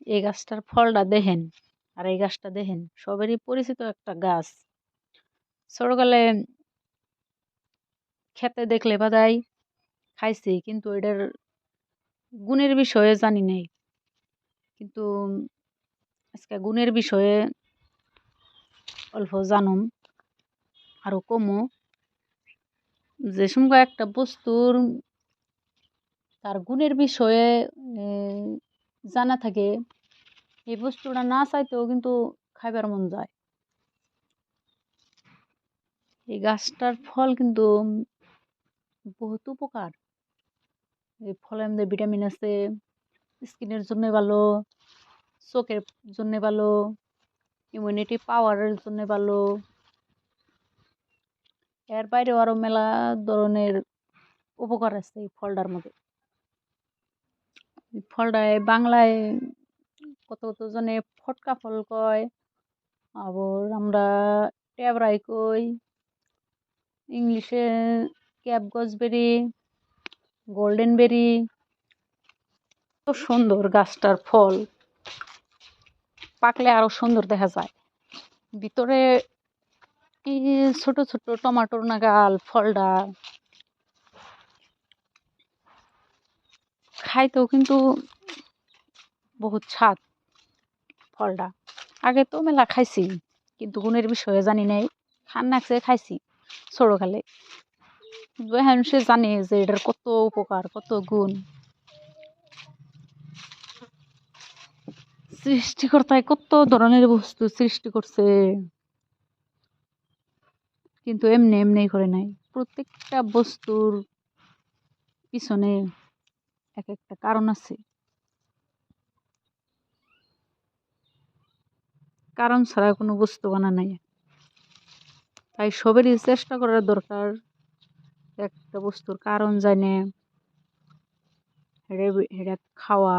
এই গাছটার ফলটা দেখেন আর এই গাছটা দেখেন, সবারই পরিচিত একটা গাছ। ছোটকালে খেতে দেখলে বাদাই খাইছি, কিন্তু এটার গুণের বিষয়ে জানি নাই। কিন্তু আজকে গুণের বিষয়ে অল্প জানুম, আরো কমও। যে সময় একটা বস্তুর তার গুণের বিষয়ে জানা থাকে, এই বস্তুটা না চাইতেও কিন্তু খাইবার মন যায়। এই গাছটার ফল কিন্তু বহুত উপকার। এই ফলের মধ্যে ভিটামিন আছে, স্কিনের জন্য ভালো, চোখের জন্য ভালো, ইমিউনিটি পাওয়ারের জন্য ভালো। এর বাইরেও আরো মেলা ধরনের উপকার আছে এই ফলটার মধ্যে। এই ফলটায় বাংলায় কত কত জনে ফটকা ফল কয়, আবার আমরা টেবরাই কই, ইংলিশে ক্যাপ গজবেরি, গোল্ডেন বেরি। তো সুন্দর গাছটার ফল, পাকলে আরো সুন্দর দেখা যায়। ভিতরে এই ছোট ছোট টমাটোর নাগাল ফলটা, খাইতেও কিন্তু বহুত স্বাদ ফলটা। আগে তো মেলা খাইছি, কিন্তু গুণের বিষয়ে জানি নাই। খান নাকছে খাইছি ছোটকালে, কিন্তু এখন সে জানে যে এটার কত উপকার, কত গুণ। সৃষ্টিকর্তায় কত ধরনের বস্তু সৃষ্টি করছে, কিন্তু এমনি এমনি করে নাই। প্রত্যেকটা বস্তুর পিছনে এক একটা কারণ আছে, কারণ ছাড়া কোনো বস্তু বানা নাই। তাই সবেরই চেষ্টা করার দরকার, একটা বস্তুর কারণ জানে হেডে খাওয়া,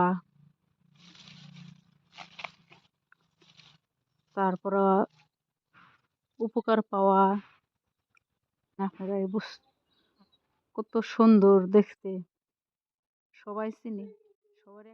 তারপর উপকার পাওয়া। আপনারা এই কত সুন্দর দেখতে, সবাই চিনি, সবার